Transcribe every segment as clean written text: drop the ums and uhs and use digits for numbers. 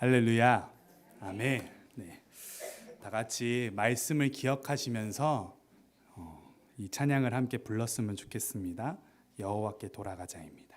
할렐루야. 아멘. 네. 다 같이 말씀을 기억하시면서 이 찬양을 함께 불렀으면 좋겠습니다. 여호와께 돌아가자입니다.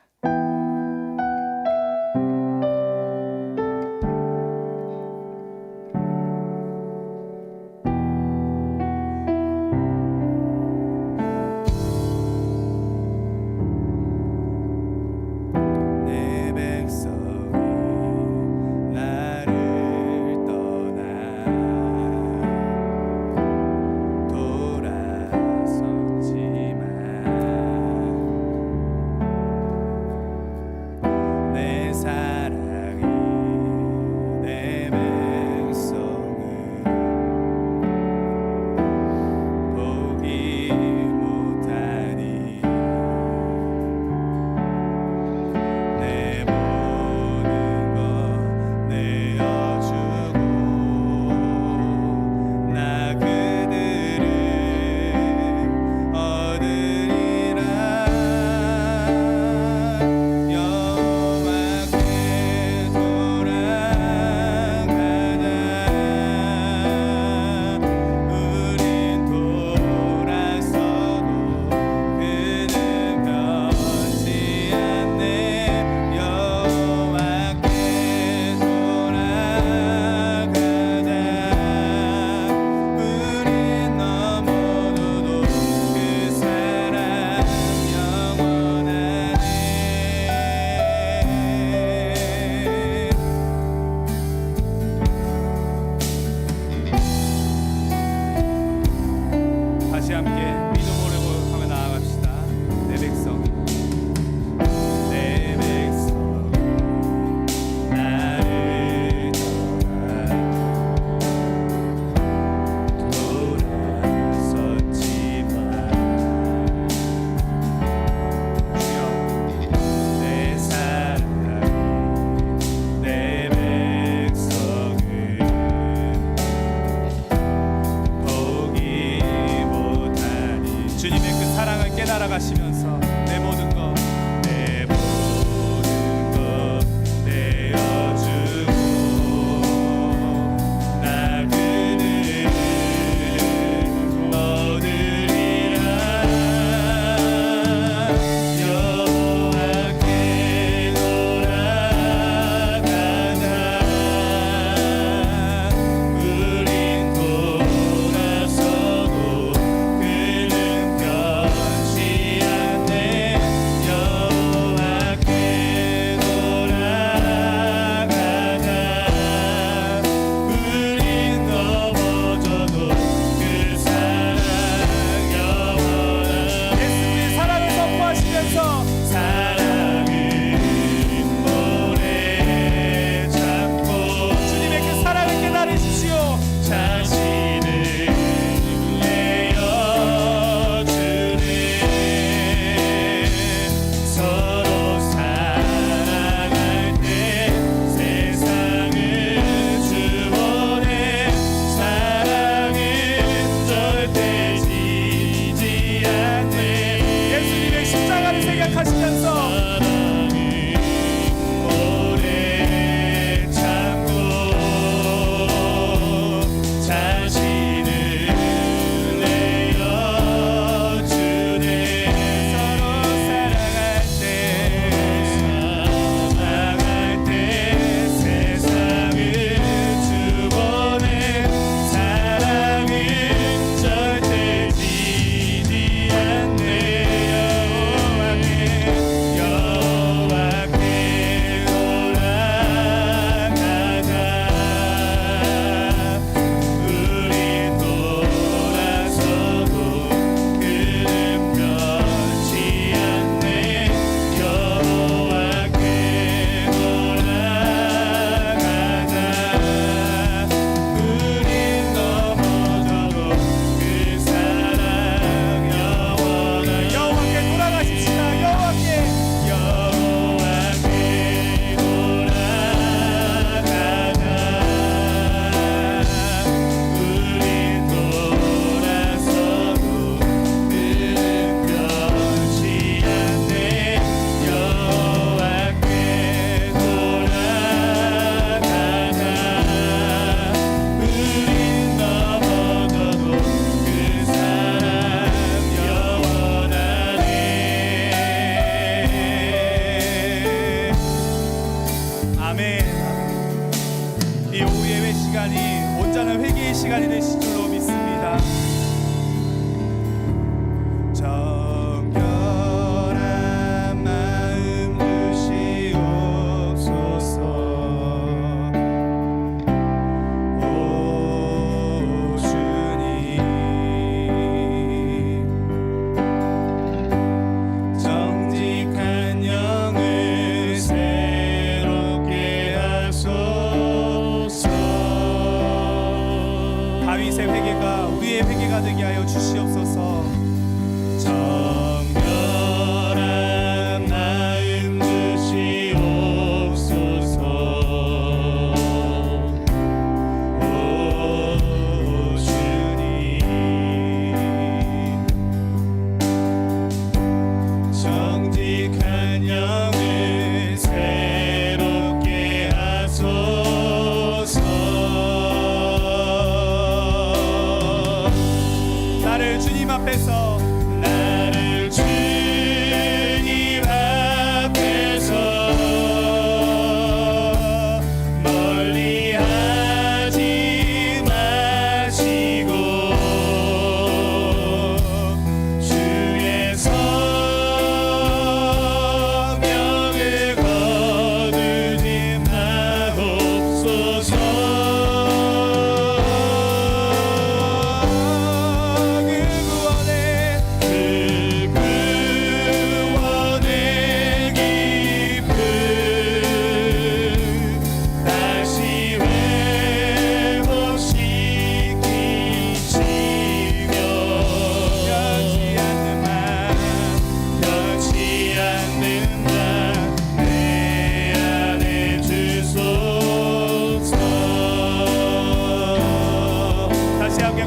살아가시면서 내 모든 것 내어주고 나 그를 얻으리라. 여호와께 돌아가자. 우린 돌아서도 그는 변치 않네. 여호와께 돌아가자. 우린 넘어져도 그 사랑 영원하네. 예수님의 사랑을 선포하시면서 사랑은 모래 잡고 주님의 그 사랑을 깨달으십시오. 자신을 내어주네. 서로 사랑할 때 세상을 주원해. 사랑은 절대 지지 않네. 예수님의 십자가를 생각하시면서 사랑은 오래 참고 자신을 내어주네. 서로 사랑할 때 세상을 주원해. 사랑은 절대 지지 않네. 여호와께 생명을 새롭게 하소서. 나를 주님 앞에서 멀리하지 마시고 주의 성령을 거두지 마옵소서.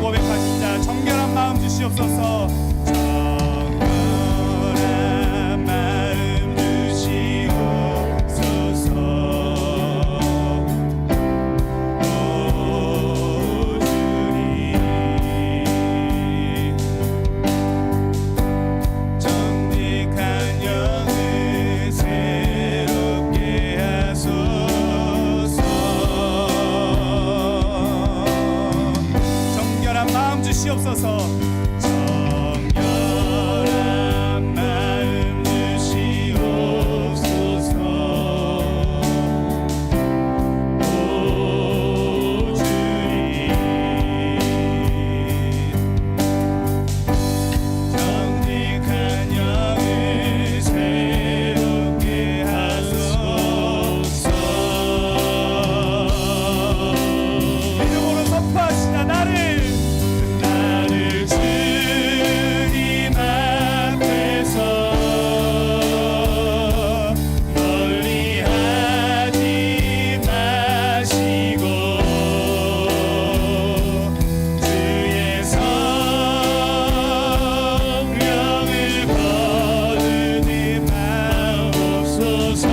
고백하시자. 정결한 마음 주시옵소서. 정결한 마음 주시옵소서. 오 주님, 정직한 영을 새롭게 하소서. 정결한 마음 주시옵소서. 정결한 마음 주시옵소서. 오 주님, 정직한 영을 새롭게 하소서. 믿음으로 선포하시자. 나를 주님 앞에서 멀리하지 마시고 주의 성령을 거두지 마옵소서.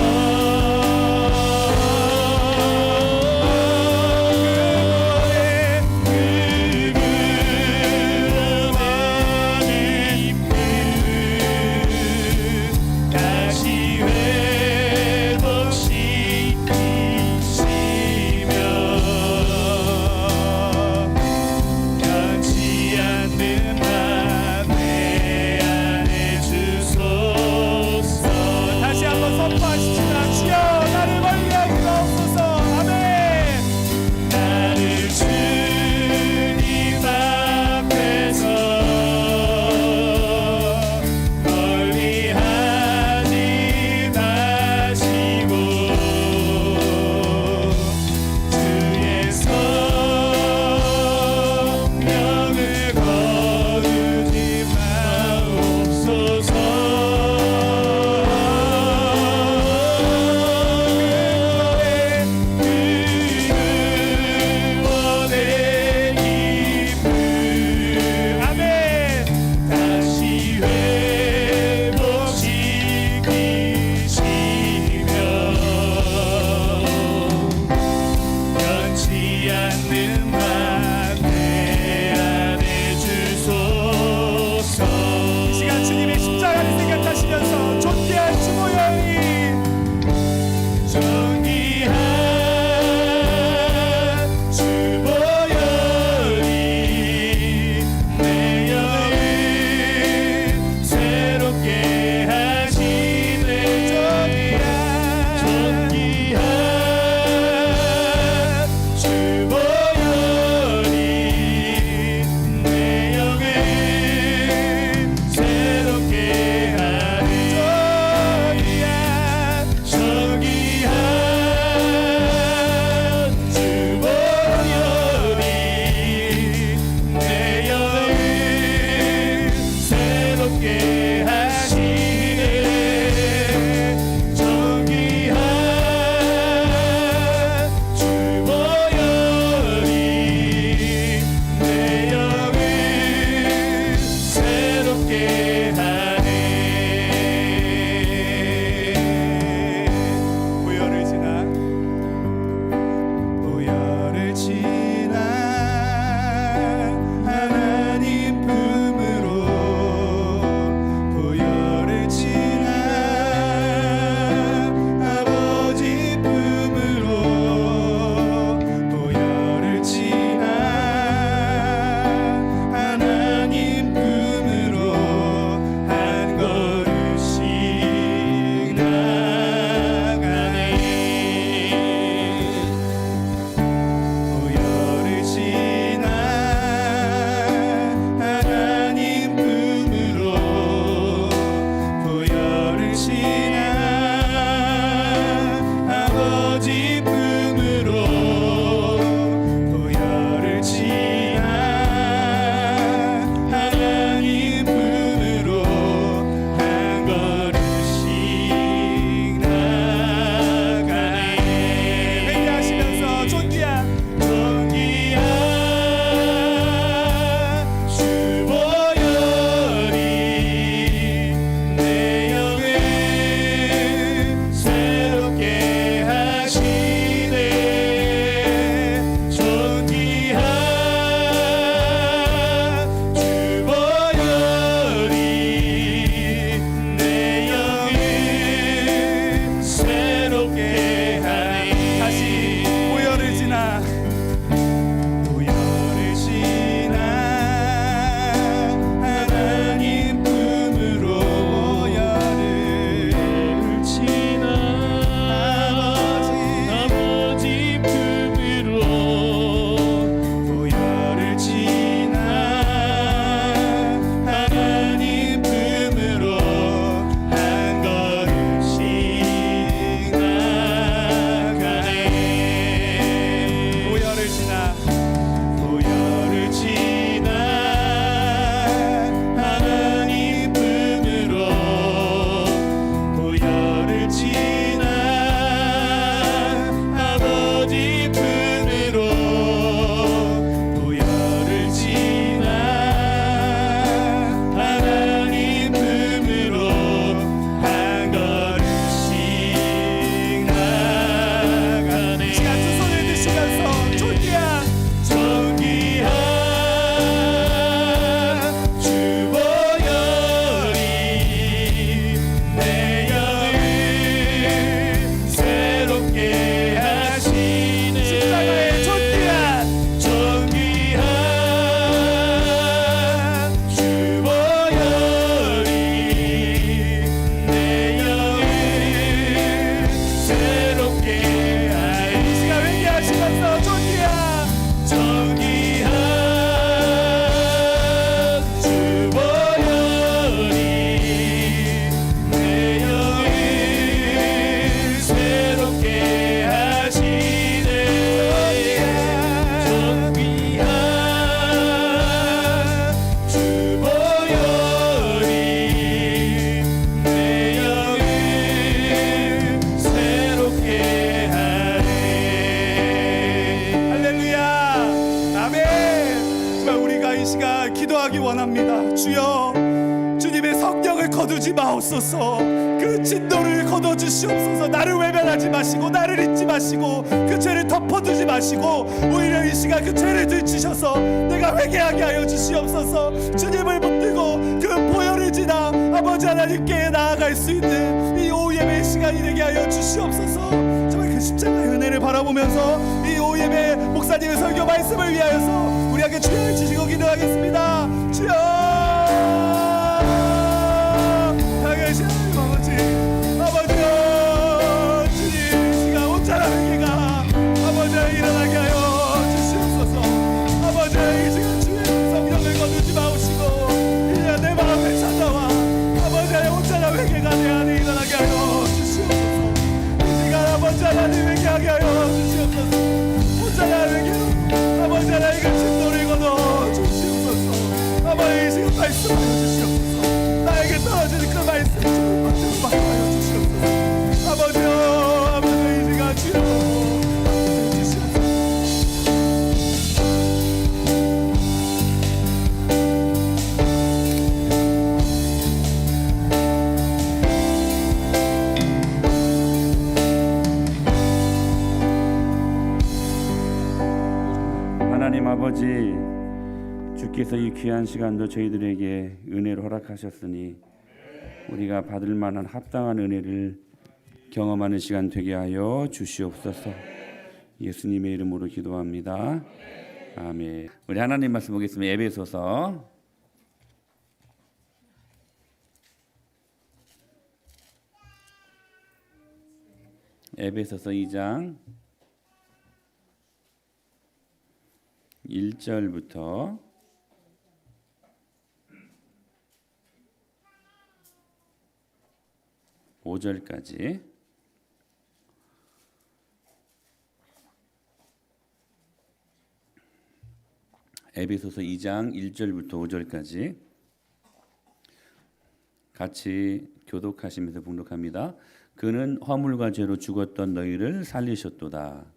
아버지 품으로 보혈을 지나 하나님 품으로 한 걸음씩 나가네. 회개하시면서 존귀한 주 보혈이 내 영을 새롭게 하시네. 존귀한 주 보혈이 내 영을 새롭게 하네. 다시 보혈을 지나 하나님 품으로 보혈을 지나 아버지 품으로 보혈을 지나 하나님 품으로 한 걸음씩 나가네. 보혈을 지나 하나님 품으로 보혈을 지나 아버지 품으로 보혈을 지나 하나님 품으로 한 걸음씩 나가네. 시간 두 손을 드시면서 존귀한 주 보혈이 내 영을 새롭게 하시네. 십자가의 존귀한 주 보혈이 내 영을 새롭게 하시네. 이 시간 회개하시면서 존귀한 주 보혈이 내 영을 새롭게 하시네. 존귀한 주 보혈이 내 영을 새롭게 하네. 할렐루야. 아멘. 정말 우리가 이 시간 기도하기 원합니다. 주여, 주님의 성령을 거두지 마옵소서. 그 진노를 거둬주시옵소서. 나를 외면하지 마시고 나를 잊지 마시고 그 죄를 덮어두지 마시고 오히려 이 시간 그 죄를 들추셔서 내가 회개하게 하여 주시옵소서. 주님을 붙들고 그 보혈을 지나 아버지 하나님께 나아갈 수 있는 이 오후 예배 시간이 되게 하여 주시옵소서. 정말 그 십자가의 은혜를 바라보면서 이 오후 예배 목사님의 설교 말씀을 위하여서 우리에게 주여 지시고 기도하겠습니다. 주여, 당신 아버지요, 주님 이 시간 온전한 회개가 아버지 일어나게 하여 주시옵소서. 아버지 이 시간 주의 성령을 거두지 마시고 이제 내 마음에 찾아와 아버지의 온전한 회개가 내 안에 일어나게 하여 주시옵소서. 이 시간 아버지 하나님 회개하게 하여 주시옵소서. 온전한 회개로 아버지 하나님의 진노를 거둬 주시옵소서. 아버지 이 시간 말씀하여 주시옵소서. 나에게 떨어지는 그 말씀 좀 받아하여 주시옵소서. 아버지요, 아버지 이 시간 주여 주시옵소서. 하나님 아버지, 주께서 이 귀한 시간도 저희들에게 은혜로 허락하셨으니 우리가 받을 만한 합당한 은혜를 경험하는 시간 되게 하여 주시옵소서. 예수님의 이름으로 기도합니다. 아멘. 우리 하나님 말씀 보겠습니다. 에베소서 2장 1절부터 5절까지. 에베소서 2장 1절부터 5절까지 같이 교독하시면서 봉독합니다. 그는 허물과 죄로 죽었던 너희를 살리셨도다.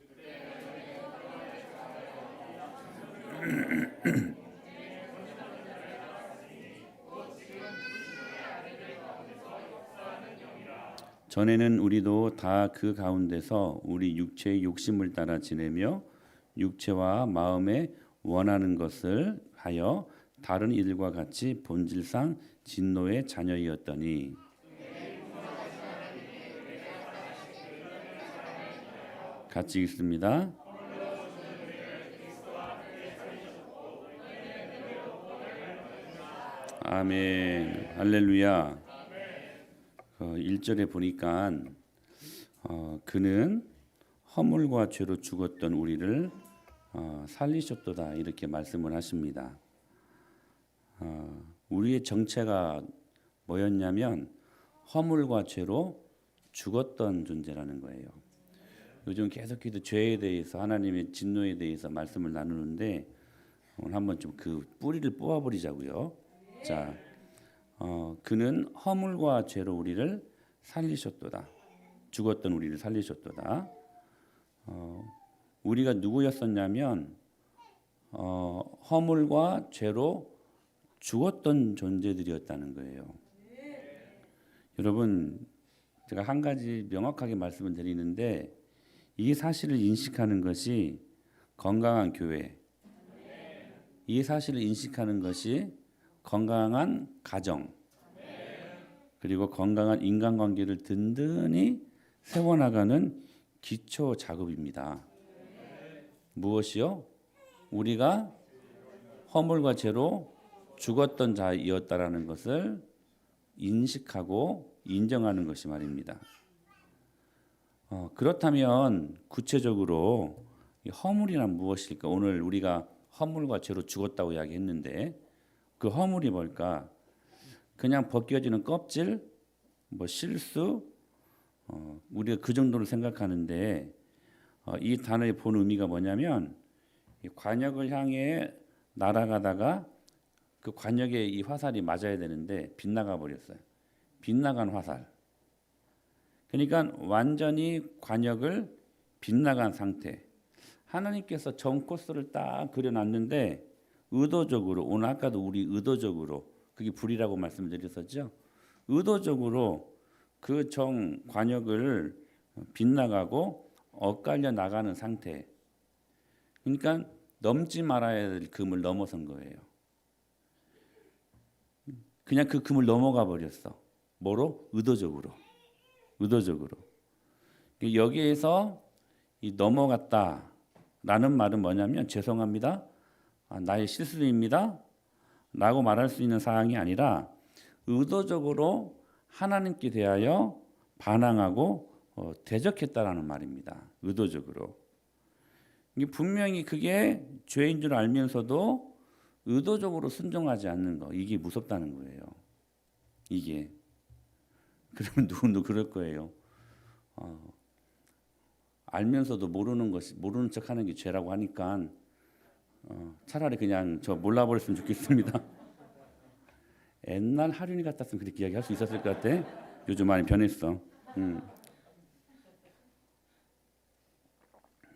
전에는 우리도 다 그 가운데서 우리 육체의 욕심을 따라 지내며 육체와 마음에 원하는 것을 하여 다른 이들과 같이 본질상 진노의 자녀이었더니 같이 읽습니다. 아멘. 할렐루야. 1절에 보니까 그는 허물과 죄로 죽었던 우리를 살리셨도다 이렇게 말씀을 하십니다. 우리의 정체가 뭐였냐면 허물과 죄로 죽었던 존재라는 거예요. 요즘 계속해서 죄에 대해서 하나님의 진노에 대해서 말씀을 나누는데 오늘 한번 좀 그 뿌리를 뽑아버리자고요. 자, 그는 허물과 죄로 우리를 살리셨도다. 죽었던 우리를 살리셨도다. 우리가 누구였었냐면 허물과 죄로 죽었던 존재들이었다는 거예요. 여러분, 제가 한 가지 명확하게 말씀을 드리는데 이 사실을 인식하는 것이 건강한 교회, 이 사실을 인식하는 것이 건강한 가정, 그리고 건강한 인간관계를 든든히 세워나가는 기초 작업입니다. 무엇이요? 우리가 허물과 죄로 죽었던 자이었다라는 것을 인식하고 인정하는 것이 말입니다. 그렇다면 구체적으로 이 허물이란 무엇일까? 오늘 우리가 허물과 죄로 죽었다고 이야기했는데 그 허물이 뭘까? 그냥 벗겨지는 껍질, 뭐 실수, 우리가 그 정도로 생각하는데 이 단어의 본 의미가 뭐냐면 이 관역을 향해 날아가다가 그 관역에 이 화살이 맞아야 되는데 빗나가 버렸어요. 빗나간 화살. 그러니까 완전히 관역을 빗나간 상태. 하나님께서 정 코스를 딱 그려놨는데 의도적으로, 오늘 아까도 우리 의도적으로, 그게 불이라고 말씀드렸었죠. 의도적으로 그 정 관역을 빗나가고 엇갈려 나가는 상태. 그러니까 넘지 말아야 될 금을 넘어선 거예요. 그냥 그 금을 넘어가 버렸어. 뭐로? 의도적으로. 의도적으로. 여기에서 이 넘어갔다라는 말은 뭐냐면 죄송합니다. 나의 실수입니다. 라고 말할 수 있는 사항이 아니라 의도적으로 하나님께 대하여 반항하고 대적했다라는 말입니다. 의도적으로. 이게 분명히 그게 죄인 줄 알면서도 의도적으로 순종하지 않는 거. 이게 무섭다는 거예요. 이게. 그러면 누구도 그럴 거예요. 알면서도 모르는 척하는 게 죄라고 하니까 차라리 그냥 저 몰라버렸으면 좋겠습니다. 옛날 하륜이 같았으면 그렇게 이야기할 수 있었을 것 같아. 요즘 많이 변했어.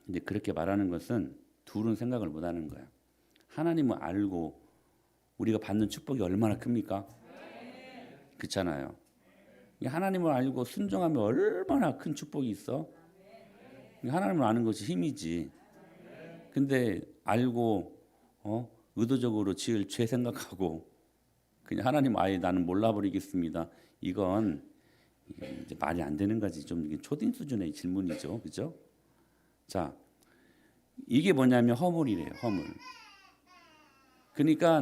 이제 그렇게 말하는 것은 둘은 생각을 못하는 거야. 하나님을 알고 우리가 받는 축복이 얼마나 큽니까? 그렇잖아요. 하나님을 알고 순종하면 얼마나 큰 축복이 있어? 하나님을 아는 것이 힘이지. 근데 알고 의도적으로 지을 죄 생각하고 그냥 하나님 아예 나는 몰라버리겠습니다. 이건 이제 말이 안 되는 거지. 좀 초딩 수준의 질문이죠, 그죠? 자, 이게 뭐냐면 허물이래요. 허물. 그러니까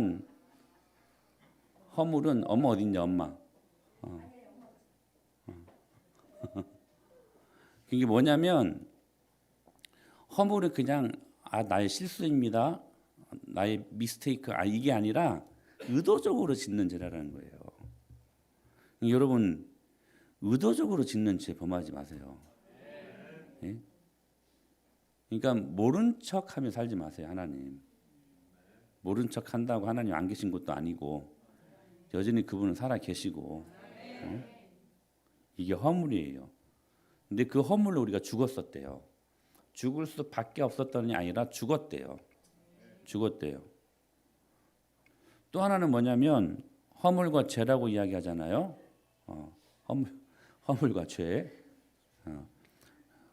허물은 엄마 어딨냐, 엄마. 이게 뭐냐면 허물은 그냥 나의 실수입니다. 나의 미스테이크 이게 아니라 의도적으로 짓는 죄라는 거예요. 여러분 의도적으로 짓는 죄 범하지 마세요. 예? 그러니까 모른 척하며 살지 마세요. 하나님 모른 척한다고 하나님 안 계신 것도 아니고 여전히 그분은 살아 계시고 이게 허물이에요. 근데 그 허물로 우리가 죽었었대요. 죽을 수밖에 없었다는 게 아니라 죽었대요. 또 하나는 뭐냐면 허물과 죄라고 이야기하잖아요. 허물과 죄.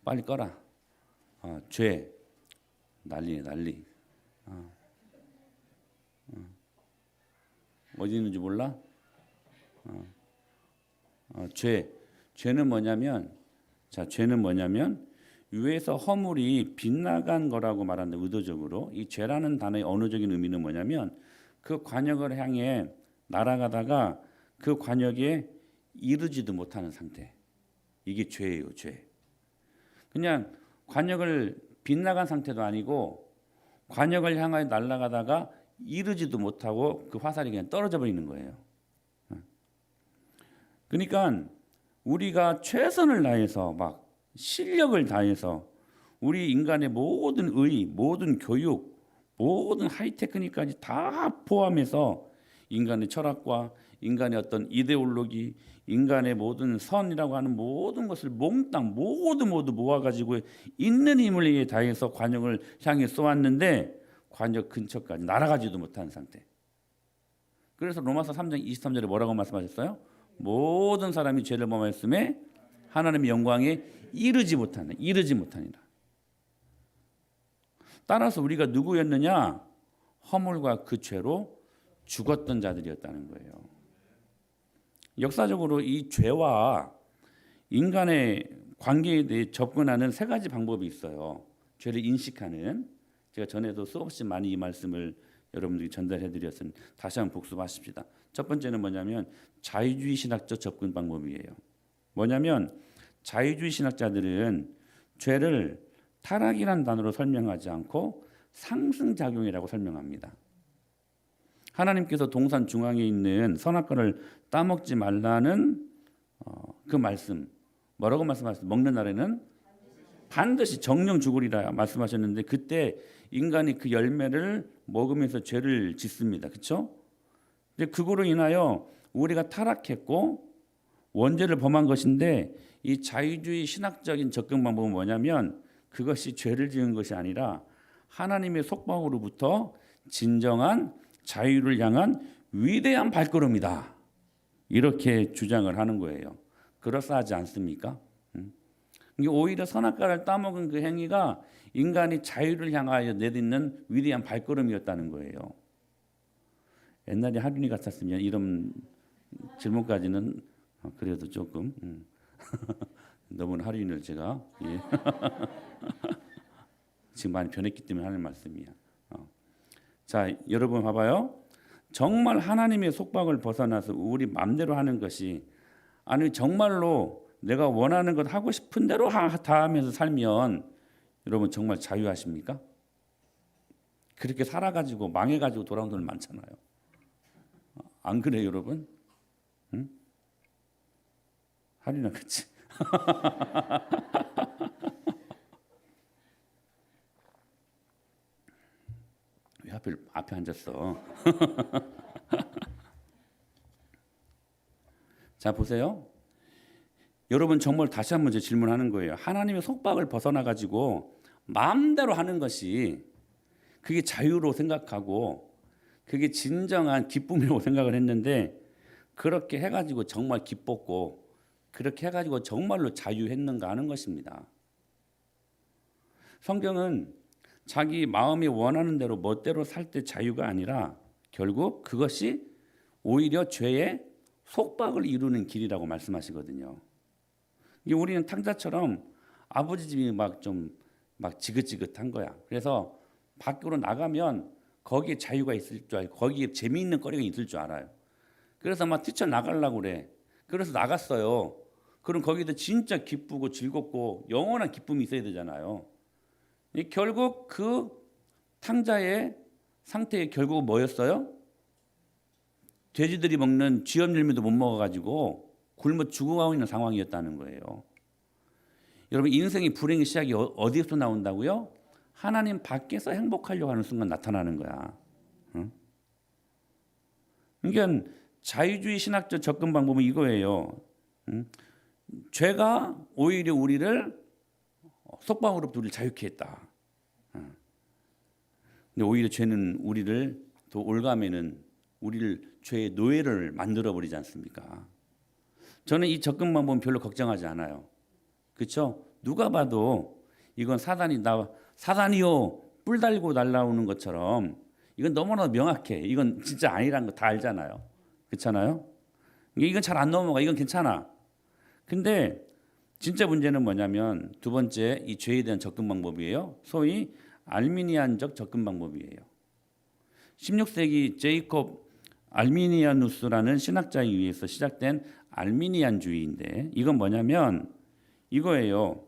빨리 꺼라. 죄. 난리네 난리. 어디 있는지 몰라? 죄는 뭐냐면 위에서 허물이 빗나간 거라고 말하는데 의도적으로 이 죄라는 단어의 언어적인 의미는 뭐냐면 그 관역을 향해 날아가다가 그 관역에 이르지도 못하는 상태. 이게 죄예요, 죄. 그냥 관역을 빗나간 상태도 아니고 관역을 향하여 날아가다가 이르지도 못하고 그 화살이 그냥 떨어져 버리는 거예요. 그러니까 우리가 최선을 다해서 막 실력을 다해서 우리 인간의 모든 의, 모든 교육, 모든 하이테크니까지 다 포함해서 인간의 철학과 인간의 어떤 이데올로기, 인간의 모든 선이라고 하는 모든 것을 몽땅 모두 모아가지고 있는 힘을 위해 다해서 관역을 향해 쏘았는데 관역 근처까지 날아가지도 못한 상태. 그래서 로마서 3장 23절에 뭐라고 말씀하셨어요? 모든 사람이 죄를 범하였음에 하나님의 영광에 이르지 못하니라. 따라서 우리가 누구였느냐? 허물과 그 죄로 죽었던 자들이었다는 거예요. 역사적으로 이 죄와 인간의 관계에 대해 접근하는 세 가지 방법이 있어요. 죄를 인식하는. 제가 전에도 수없이 많이 이 말씀을 여러분들이 전달해 드렸으니 다시 한번 복습하십시다. 첫 번째는 뭐냐면 자유주의 신학적 접근 방법이에요. 뭐냐면 자유주의 신학자들은 죄를 타락이라는 단어로 설명하지 않고 상승작용이라고 설명합니다. 하나님께서 동산 중앙에 있는 선악과를 따먹지 말라는 그 말씀, 뭐라고 말씀하셨어요? 먹는 날에는 반드시 정령 죽으리라 말씀하셨는데 그때 인간이 그 열매를 먹으면서 죄를 짓습니다. 그렇죠? 근데 그거로 인하여 우리가 타락했고 원죄를 범한 것인데 이 자유주의 신학적인 접근 방법은 뭐냐면 그것이 죄를 지은 것이 아니라 하나님의 속박으로부터 진정한 자유를 향한 위대한 발걸음이다. 이렇게 주장을 하는 거예요. 그럴싸하지 않습니까? 오히려 선악과를 따먹은 그 행위가 인간이 자유를 향하여 내딛는 위대한 발걸음이었다는 거예요. 옛날에 하륜이 같았으면 이런 질문까지는 그래도 조금 너무나 하륜을 제가 지금 많이 변했기 때문에 하는 말씀이야. 자, 여러분 봐봐요. 정말 하나님의 속박을 벗어나서 우리 마음대로 하는 것이 아니 정말로 내가 원하는 것 하고 싶은 대로 다 하면서 살면 여러분 정말 자유하십니까? 그렇게 살아가지고 망해가지고 돌아온 분들 많잖아요. 안 그래요, 여러분? 응? 하리나 그치? 왜 하필 앞에 앉았어? 자, 보세요. 여러분 정말 다시 한번 질문하는 거예요. 하나님의 속박을 벗어나 가지고 마음대로 하는 것이 그게 자유로 생각하고 그게 진정한 기쁨이라고 생각을 했는데 그렇게 해가지고 정말 기뻤고 그렇게 해가지고 정말로 자유했는가 하는 것입니다. 성경은 자기 마음이 원하는 대로 멋대로 살 때 자유가 아니라 결국 그것이 오히려 죄의 속박을 이루는 길이라고 말씀하시거든요. 우리는 탕자처럼 아버지 집이 막 지긋지긋한 거야. 그래서 밖으로 나가면 거기에 자유가 있을 줄 알고 거기에 재미있는 거리가 있을 줄 알아요. 그래서 막 뛰쳐나가려고 그래. 그래서 나갔어요. 그럼 거기도 진짜 기쁘고 즐겁고 영원한 기쁨이 있어야 되잖아요. 결국 그 탕자의 상태에 결국 뭐였어요? 돼지들이 먹는 쥐염열매도 못 먹어가지고 굶어 죽어가고 있는 상황이었다는 거예요. 여러분 인생의 불행의 시작이 어디에서 나온다고요? 하나님 밖에서 행복하려고 하는 순간 나타나는 거야. 응? 그러니까 자유주의 신학적 접근 방법은 이거예요. 응? 죄가 오히려 우리를 속방으로부터 우리를 자유케 했다. 응. 근데 오히려 죄는 우리를 더 올가매는 우리를 죄의 노예를 만들어 버리지 않습니까? 저는 이 접근 방법은 별로 걱정하지 않아요. 그렇죠? 누가 봐도 이건 사단이요 뿔 달고 날라오는 것처럼 이건 너무나 명확해. 이건 진짜 아니라는 거 다 알잖아요. 그렇잖아요? 이건 잘 안 넘어가. 이건 괜찮아. 근데 진짜 문제는 뭐냐면 두 번째 이 죄에 대한 접근 방법이에요. 소위 알미니안적 접근 방법이에요. 16세기 제이콥 알미니아누스라는 신학자에 의해서 시작된 알미니안주의인데 이건 뭐냐면 이거예요.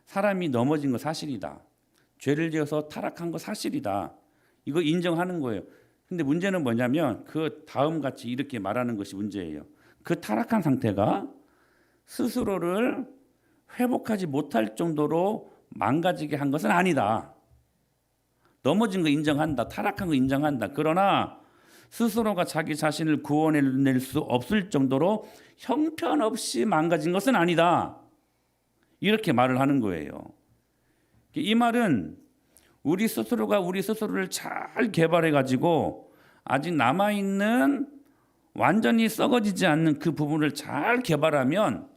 사람이 넘어진 거 사실이다. 죄를 지어서 타락한 거 사실이다. 이거 인정하는 거예요. 근데 문제는 뭐냐면 그 다음 같이 이렇게 말하는 것이 문제예요. 그 타락한 상태가 스스로를 회복하지 못할 정도로 망가지게 한 것은 아니다. 넘어진 거 인정한다. 타락한 거 인정한다. 그러나 스스로가 자기 자신을 구원해낼 수 없을 정도로 형편없이 망가진 것은 아니다. 이렇게 말을 하는 거예요. 이 말은 우리 스스로가 우리 스스로를 잘 개발해 가지고 아직 남아있는 완전히 썩어지지 않는 그 부분을 잘 개발하면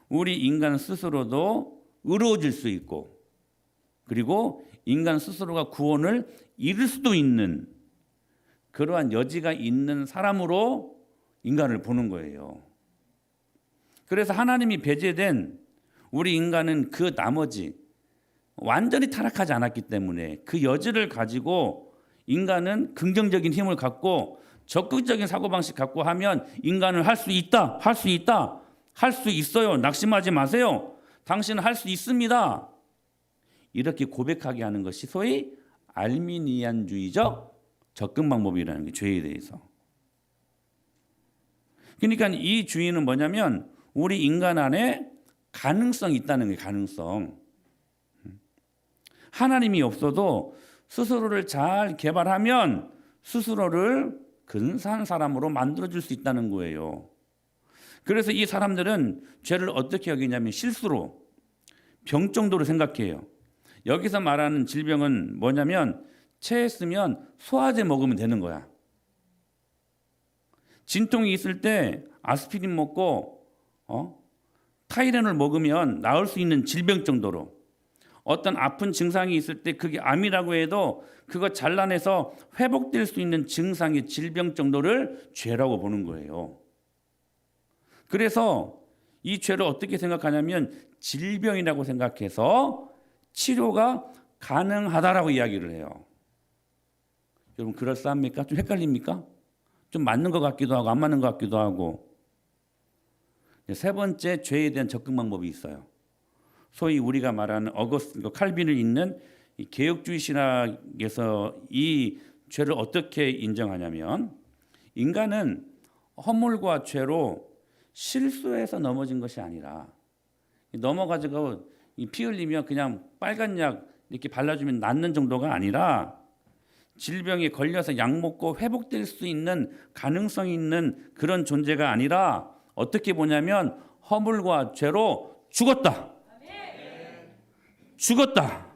우리 인간 스스로도 의로워질 수 있고 그리고 인간 스스로가 구원을 이룰 수도 있는 그러한 여지가 있는 사람으로 인간을 보는 거예요. 그래서 하나님이 배제된 우리 인간은 그 나머지 완전히 타락하지 않았기 때문에 그 여지를 가지고 인간은 긍정적인 힘을 갖고 적극적인 사고방식 갖고 하면 인간은 할 수 있다. 할 수 있다. 할 수 있어요. 낙심하지 마세요. 당신은 할 수 있습니다. 이렇게 고백하게 하는 것이 소위 알미니안주의적 접근 방법이라는 게 죄에 대해서. 그러니까 이 주의는 뭐냐면 우리 인간 안에 가능성이 있다는 게 가능성. 하나님이 없어도 스스로를 잘 개발하면 스스로를 근사한 사람으로 만들어줄 수 있다는 거예요. 그래서 이 사람들은 죄를 어떻게 여기냐면 실수로 병 정도로 생각해요. 여기서 말하는 질병은 뭐냐면 체했으면 소화제 먹으면 되는 거야. 진통이 있을 때 아스피린 먹고 타이레놀 먹으면 나을 수 있는 질병 정도로 어떤 아픈 증상이 있을 때 그게 암이라고 해도 그거 잘라내서 회복될 수 있는 증상의 질병 정도를 죄라고 보는 거예요. 그래서 이 죄를 어떻게 생각하냐면 질병이라고 생각해서 치료가 가능하다라고 이야기를 해요. 여러분 그럴싸합니까? 좀 헷갈립니까? 좀 맞는 것 같기도 하고 안 맞는 것 같기도 하고. 세 번째 죄에 대한 접근 방법이 있어요. 소위 우리가 말하는 어거스틴, 칼빈을 잇는 이 개혁주의 신학에서 이 죄를 어떻게 인정하냐면 인간은 허물과 죄로 실수해서 넘어진 것이 아니라 넘어가지고 피 흘리면 그냥 빨간 약 이렇게 발라주면 낫는 정도가 아니라 질병에 걸려서 약 먹고 회복될 수 있는 가능성이 있는 그런 존재가 아니라 어떻게 보냐면 허물과 죄로 죽었다. 죽었다.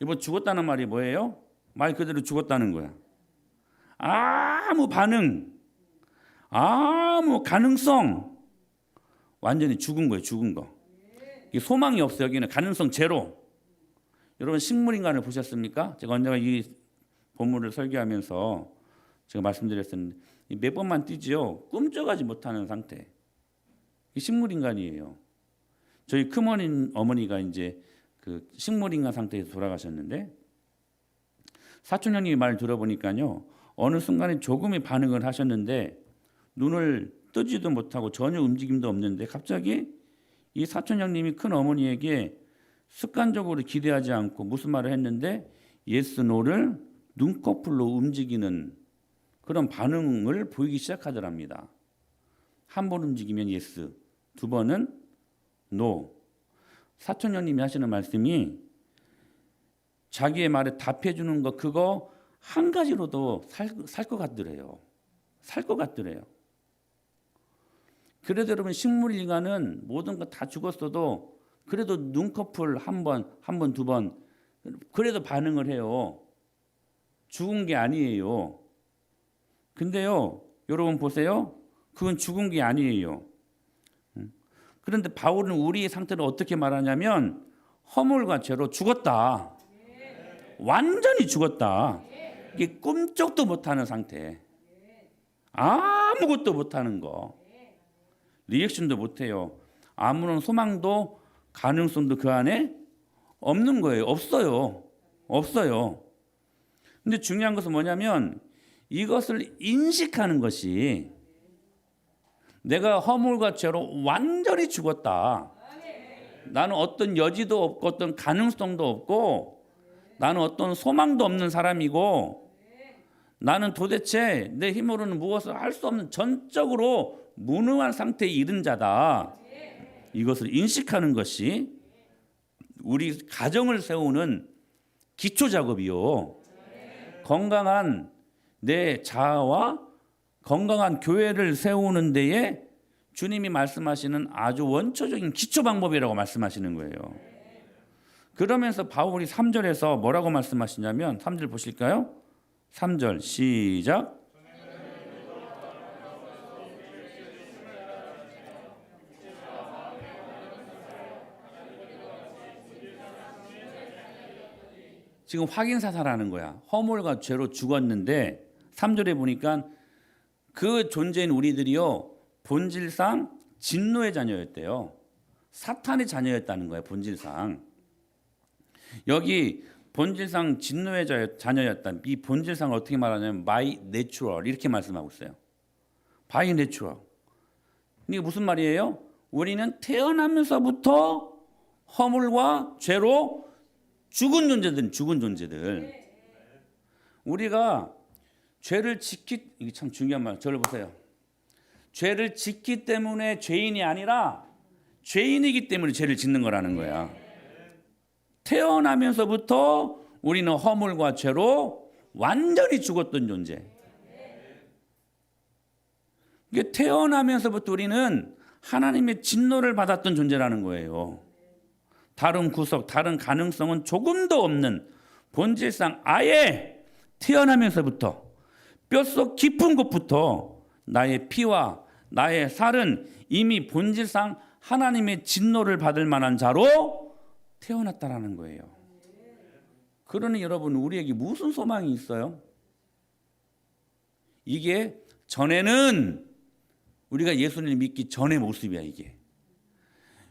이번 죽었다는 말이 뭐예요? 말 그대로 죽었다는 거야. 아무 반응, 아무 가능성, 완전히 죽은 거예요. 죽은 거. 소망이 없어요. 여기는 가능성 제로. 여러분 식물인간을 보셨습니까? 제가 언젠가 이 본문을 설교하면서 제가 말씀드렸었는데 몇 번만 뛰지요. 꿈쩍하지 못하는 상태. 이 식물인간이에요. 저희 어머니가 이제 그 식물인간 상태에서 돌아가셨는데 사촌 형님이 말 들어보니까요. 어느 순간에 조금의 반응을 하셨는데 눈을 뜨지도 못하고 전혀 움직임도 없는데 갑자기 이 사촌 형님이 큰 어머니에게 습관적으로 기대하지 않고 무슨 말을 했는데 예스 노를 눈꺼풀로 움직이는 그런 반응을 보이기 시작하더랍니다. 한 번 움직이면 예스, 두 번은 노. 사촌형님이 하시는 말씀이 자기의 말에 답해 주는 거 그거 한 가지로도 살 것 같더래요. 살 것 같더래요. 그래도 여러분 식물인간은 모든 거 다 죽었어도 그래도 눈꺼풀 한 번, 두 번 그래도 반응을 해요. 죽은 게 아니에요. 근데요, 여러분 보세요. 그건 죽은 게 아니에요. 그런데 바울은 우리의 상태를 어떻게 말하냐면 허물과 죄로 죽었다. 완전히 죽었다. 이게 꿈쩍도 못하는 상태. 아무것도 못하는 거. 리액션도 못해요. 아무런 소망도 가능성도 그 안에 없는 거예요. 없어요. 없어요. 근데 중요한 것은 뭐냐면 이것을 인식하는 것이 내가 허물과 죄로 완전히 죽었다. 나는 어떤 여지도 없고 어떤 가능성도 없고 나는 어떤 소망도 없는 사람이고 나는 도대체 내 힘으로는 무엇을 할 수 없는 전적으로 무능한 상태에 이른 자다. 이것을 인식하는 것이 우리 가정을 세우는 기초 작업이요. 건강한 내 자아와 건강한 교회를 세우는 데에 주님이 말씀하시는 아주 원초적인 기초 방법이라고 말씀하시는 거예요. 그러면서 바울이 3절에서 뭐라고 말씀하시냐면 3절 보실까요? 3절 시작. 지금 확인사살하는 거야. 허물과 죄로 죽었는데 3절에 보니까 그 존재인 우리들이요 본질상 진노의 자녀였대요. 사탄의 자녀였다는 거예요. 본질상. 여기 본질상 진노의 자녀였다. 이 본질상을 어떻게 말하냐면 by natural 이렇게 말씀하고 있어요. by natural. 이게 무슨 말이에요? 우리는 태어나면서부터 허물과 죄로 죽은 존재들. 우리가 죄를 이게 참 중요한 말. 저를 보세요. 죄를 짓기 때문에 죄인이 아니라 죄인이기 때문에 죄를 짓는 거라는 거야. 태어나면서부터 우리는 허물과 죄로 완전히 죽었던 존재. 이게 태어나면서부터 우리는 하나님의 진노를 받았던 존재라는 거예요. 다른 구석, 다른 가능성은 조금도 없는 본질상 아예 태어나면서부터 뼛속 깊은 곳부터 나의 피와 나의 살은 이미 본질상 하나님의 진노를 받을 만한 자로 태어났다라는 거예요. 그러니 여러분 우리에게 무슨 소망이 있어요? 이게 전에는 우리가 예수님 믿기 전의 모습이야 이게.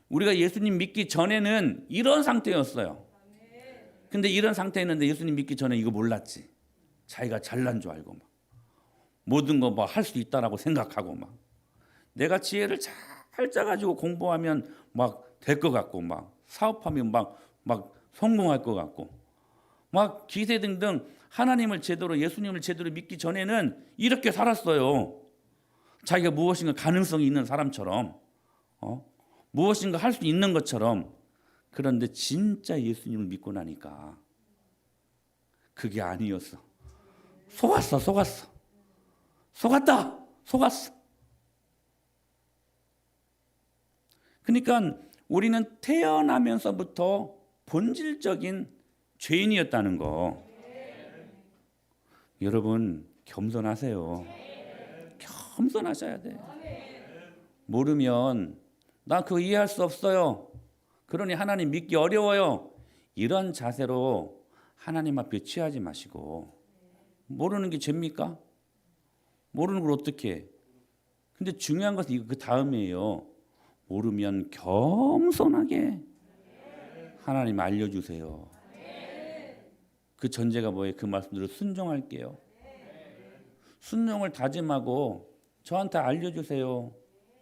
우리가 예수님 믿기 전에는 이런 상태였어요. 근데 이런 상태였는데 예수님 믿기 전에 이거 몰랐지. 자기가 잘난 줄 알고 막 모든 거 뭐 할 수 있다라고 생각하고 막 내가 지혜를 잘 짜가지고 공부하면 막 될 것 같고 막 사업하면 막 성공할 것 같고 막 기세 등등 하나님을 제대로 예수님을 제대로 믿기 전에는 이렇게 살았어요. 자기가 무엇인가 가능성이 있는 사람처럼 무엇인가 할 수 있는 것처럼. 그런데 진짜 예수님을 믿고 나니까 그게 아니었어. 속았다. 그러니까 우리는 태어나면서부터 본질적인 죄인이었다는 거. 여러분 겸손하세요. 겸손하셔야 돼. 모르면 나 그거 이해할 수 없어요. 그러니 하나님 믿기 어려워요. 이런 자세로 하나님 앞에 취하지 마시고. 모르는 게 죄입니까? 모르는 걸 어떻게 해? 근데 중요한 것은 이거 그 다음이에요. 모르면 겸손하게 하나님 알려주세요. 그 전제가 뭐예요? 그 말씀대로 순종할게요. 순종을 다짐하고 저한테 알려주세요.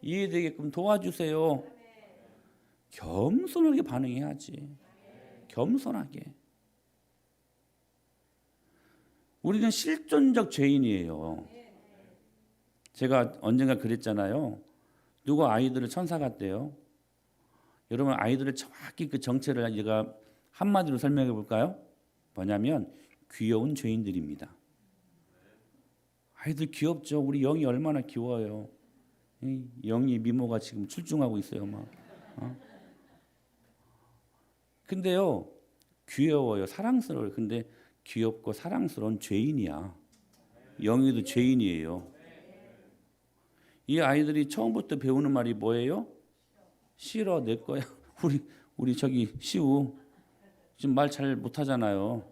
이해되게끔 도와주세요. 겸손하게 반응해야지. 겸손하게. 우리는 실존적 죄인이에요. 제가 언젠가 그랬잖아요. 누가 아이들을 천사 같대요? 여러분 아이들을 정확히 그 정체를 제가 한마디로 설명해 볼까요? 뭐냐면 귀여운 죄인들입니다. 아이들 귀엽죠. 우리 영이 얼마나 귀여워요. 영이 미모가 지금 출중하고 있어요, 막. 근데요, 귀여워요, 사랑스러워요. 근데 귀엽고 사랑스러운 죄인이야. 영이도 죄인이에요. 이 아이들이 처음부터 배우는 말이 뭐예요? 싫어, 내 거야. 우리 저기 시우 지금 말 잘 못하잖아요.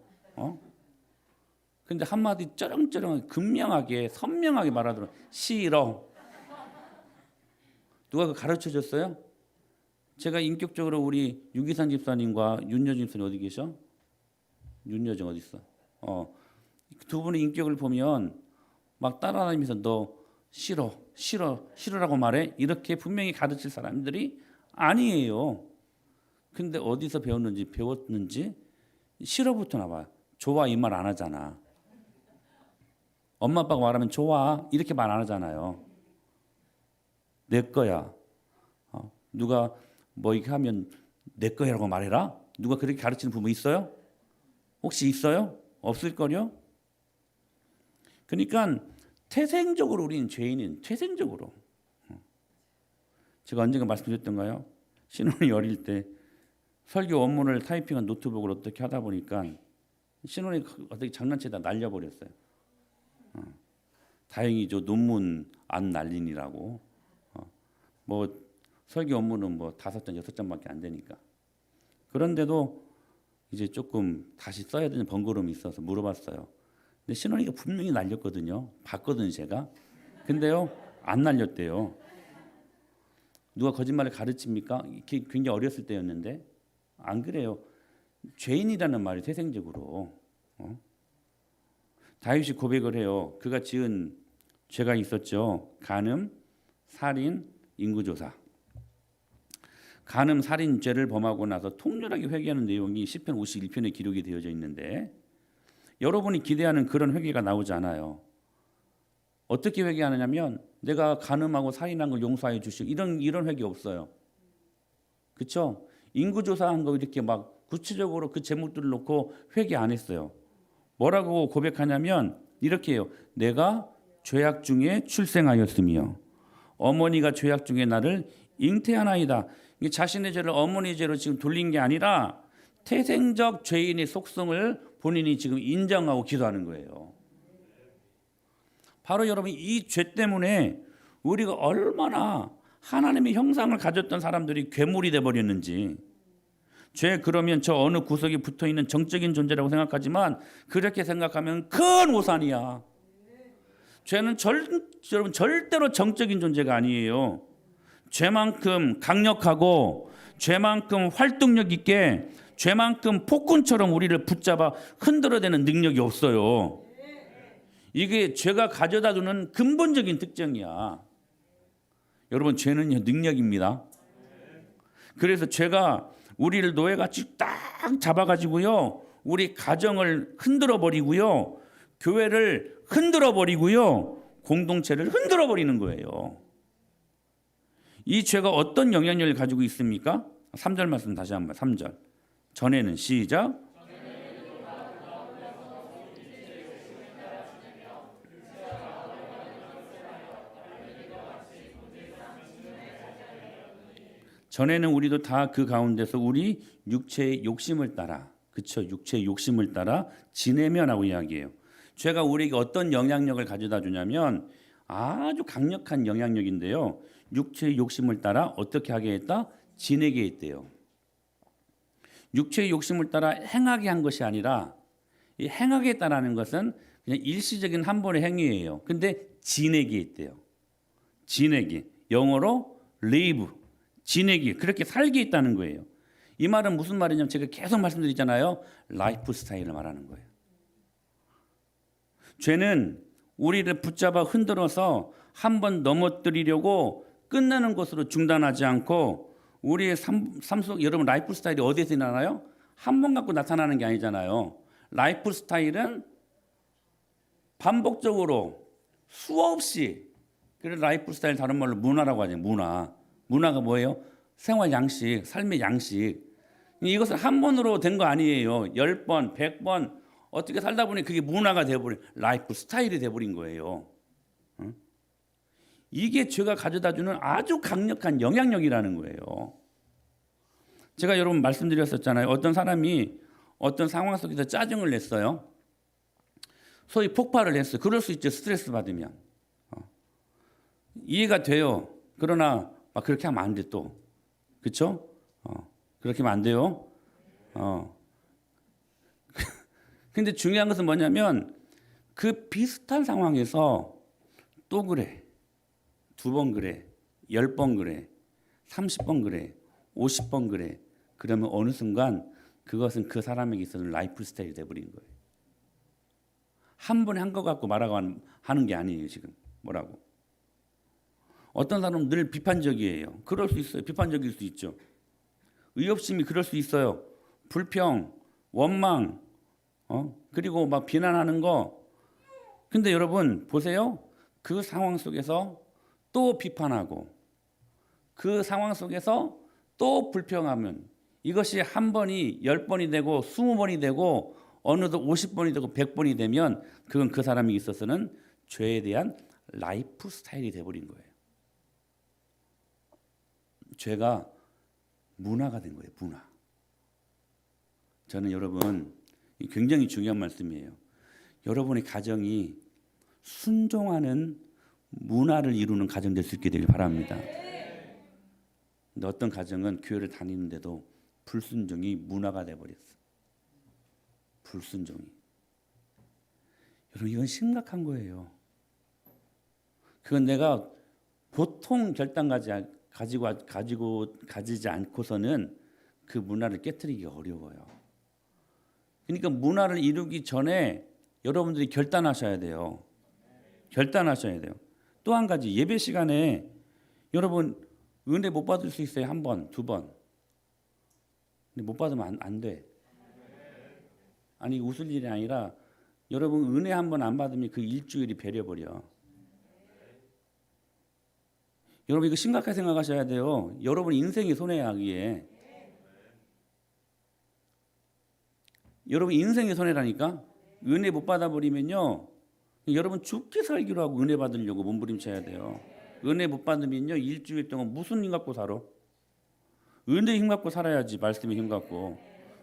근데 한마디 쩌렁쩌렁 극명하게 선명하게 말하더라고. 싫어. 누가 그 가르쳐 줬어요? 제가 인격적으로 우리 유기산 집사님과 윤여정 집사님 어디 계셔? 윤여정 어디 있어? 두 분의 인격을 보면 막 따라다니면서 너 싫어라고 말해? 이렇게 분명히 가르칠 사람들이 아니에요. 근데 어디서 배웠는지 싫어부터 나와요. 좋아 이 말 안 하잖아. 엄마 아빠가 말하면 좋아 이렇게 말 안 하잖아요. 내 거야. 누가 뭐 이렇게 하면 내 거야라고 말해라? 누가 그렇게 가르치는 부모 있어요? 혹시 있어요? 없을걸요? 그러니까 태생적으로 우리는 죄인인 태생적으로. 제가 언젠가 말씀드렸던가요? 신혼이 어릴 때 설교 원문을 타이핑한 노트북을 어떻게 하다 보니까 신혼이 어떻게 장난치다 날려버렸어요. 다행히 저 논문 안 날리니라고. 뭐 설교 원문은 뭐 5장 6장밖에 안 되니까. 그런데도 이제 조금 다시 써야 되는 번거로움이 있어서 물어봤어요. 근데 신혼이가 분명히 날렸거든요. 봤거든요, 제가. 근데요, 안 날렸대요. 누가 거짓말을 가르칩니까? 굉장히 어렸을 때였는데 안 그래요. 죄인이라는 말이 태생적으로. 다윗이 고백을 해요. 그가 지은 죄가 있었죠. 간음, 살인, 인구조사. 간음, 살인 죄를 범하고 나서 통렬하게 회개하는 내용이 시편 51편에 기록이 되어져 있는데 여러분이 기대하는 그런 회개가 나오지 않아요. 어떻게 회개하느냐면 내가 간음하고 살인한 걸 용서해 주시오. 이런 회개 없어요. 그렇죠? 인구조사한 거 이렇게 막 구체적으로 그 제목들을 놓고 회개 안 했어요. 뭐라고 고백하냐면 이렇게 해요. 내가 죄악 중에 출생하였으며 어머니가 죄악 중에 나를 잉태하나이다. 자신의 죄를 어머니 죄로 지금 돌린 게 아니라 태생적 죄인의 속성을 본인이 지금 인정하고 기도하는 거예요. 바로 여러분 이 죄 때문에 우리가 얼마나 하나님의 형상을 가졌던 사람들이 괴물이 돼버렸는지. 죄 그러면 저 어느 구석에 붙어있는 정적인 존재라고 생각하지만 그렇게 생각하면 큰 오산이야. 죄는 여러분 절대로 정적인 존재가 아니에요. 죄만큼 강력하고 죄만큼 활동력 있게 죄만큼 폭군처럼 우리를 붙잡아 흔들어대는 능력이 없어요. 이게 죄가 가져다주는 근본적인 특징이야. 여러분 죄는요 능력입니다. 그래서 죄가 우리를 노예같이 딱 잡아가지고요 우리 가정을 흔들어버리고요 교회를 흔들어버리고요 공동체를 흔들어버리는 거예요. 이 죄가 어떤 영향력을 가지고 있습니까? 3절 말씀 다시 한번 3절 전에는 시작 전에는 우리도 다 그 가운데서 우리 육체의 욕심을 따라 그렇죠 육체의 욕심을 따라 지내면하고 이야기해요. 죄가 우리에게 어떤 영향력을 가져다 주냐면 아주 강력한 영향력인데요. 육체의 욕심을 따라 어떻게 하게 했다? 지내게 했대요. 육체의 욕심을 따라 행하게 한 것이 아니라 이 행하게 했다라는 것은 그냥 일시적인 한 번의 행위예요. 근데 지내게 했대요. 지내기 영어로 live 지내기 그렇게 살게 있다는 거예요. 이 말은 무슨 말이냐면 제가 계속 말씀드리잖아요. 라이프 스타일을 말하는 거예요. 죄는 우리를 붙잡아 흔들어서 한 번 넘어뜨리려고 끝나는 것으로 중단하지 않고 우리의 삶 속 여러분 라이프 스타일이 어디에서 나나요? 한 번 갖고 나타나는 게 아니잖아요. 라이프 스타일은 반복적으로 수없이 그래서 라이프 스타일 다른 말로 문화라고 하죠. 문화가 뭐예요? 생활 양식, 삶의 양식. 이것은 한 번으로 된 거 아니에요. 10번, 100번 어떻게 살다 보니 그게 문화가 돼버린, 라이프 스타일이 돼버린 거예요. 이게 죄가 가져다주는 아주 강력한 영향력이라는 거예요. 제가 여러분 말씀드렸었잖아요. 어떤 사람이 어떤 상황 속에서 짜증을 냈어요. 소위 폭발을 했어요. 그럴 수 있죠. 스트레스 받으면. 이해가 돼요. 그러나 막 그렇게 하면 안 돼 또. 그렇죠? 그렇게 하면 안 돼요. 근데 중요한 것은 뭐냐면 그 비슷한 상황에서 또 그래. 2번 그래. 10번 그래. 30번 그래. 50번 그래. 그러면 어느 순간 그것은 그 사람에게 있어서 라이프 스타일이 돼버린 거예요. 한 번에 한 거 갖고 말하고 하는 게 아니에요. 지금 뭐라고. 어떤 사람은 늘 비판적이에요. 그럴 수 있어요. 비판적일 수 있죠. 의협심이 그럴 수 있어요. 불평, 원망, 그리고 막 비난하는 거. 근데 여러분 보세요. 그 상황 속에서 또 비판하고 그 상황 속에서 또 불평하면 이것이 한 번이 10번이 되고 20번이 되고 어느덧 50번이 되고 100번이 되면 그건 그 사람이 있어서는 죄에 대한 라이프 스타일이 돼버린 거예요. 죄가 문화가 된 거예요. 문화. 저는 여러분 굉장히 중요한 말씀이에요. 여러분의 가정이 순종하는 문화를 이루는 가정 될 수 있게 되길 바랍니다. 근데 어떤 가정은 교회를 다니는데도 불순종이 문화가 돼버렸어. 불순종이. 여러분 이건 심각한 거예요. 그건 내가 보통 결단 가지지 않고서는 그 문화를 깨트리기 어려워요. 그러니까 문화를 이루기 전에 여러분들이 결단하셔야 돼요. 결단하셔야 돼요. 또 한 가지 예배 시간에 여러분 은혜 못 받을 수 있어요. 1번, 2번. 근데 못 받으면 안 돼. 아니 웃을 일이 아니라 여러분 은혜 1번 안 받으면 그 일주일이 배려버려. 여러분 이거 심각하게 생각하셔야 돼요. 여러분 인생이 손해야 하기에. 여러분 인생이 손해라니까. 은혜 못 받아버리면요. 여러분 죽게 살기로 하고 은혜 받으려고 몸부림쳐야 돼요. 은혜 못 받으면요. 일주일 동안 무슨 힘 갖고 살아? 은혜 힘 갖고 살아야지. 말씀의 힘 갖고.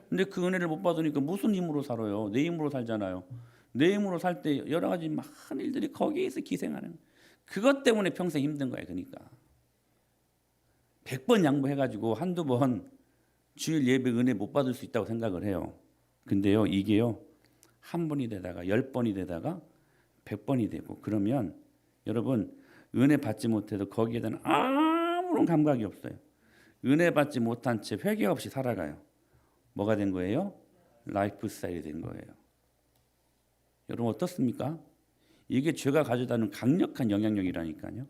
근데 그 은혜를 못 받으니까 무슨 힘으로 살아요? 내 힘으로 살잖아요. 내 힘으로 살 때 여러 가지 많은 일들이 거기에서 기생하는. 그것 때문에 평생 힘든 거예요. 그러니까 100번 양보해가지고 한두 번 주일 예배 은혜 못 받을 수 있다고 생각을 해요. 근데요 이게요 1번이 되다가 10번이 되다가 100번이 되고 그러면 여러분 은혜 받지 못해도 거기에 대한 아무런 감각이 없어요. 은혜 받지 못한 채 회개 없이 살아가요. 뭐가 된 거예요? 라이프 스타일이 된 거예요. 여러분 어떻습니까? 이게 죄가 가져다는 강력한 영향력이라니까요.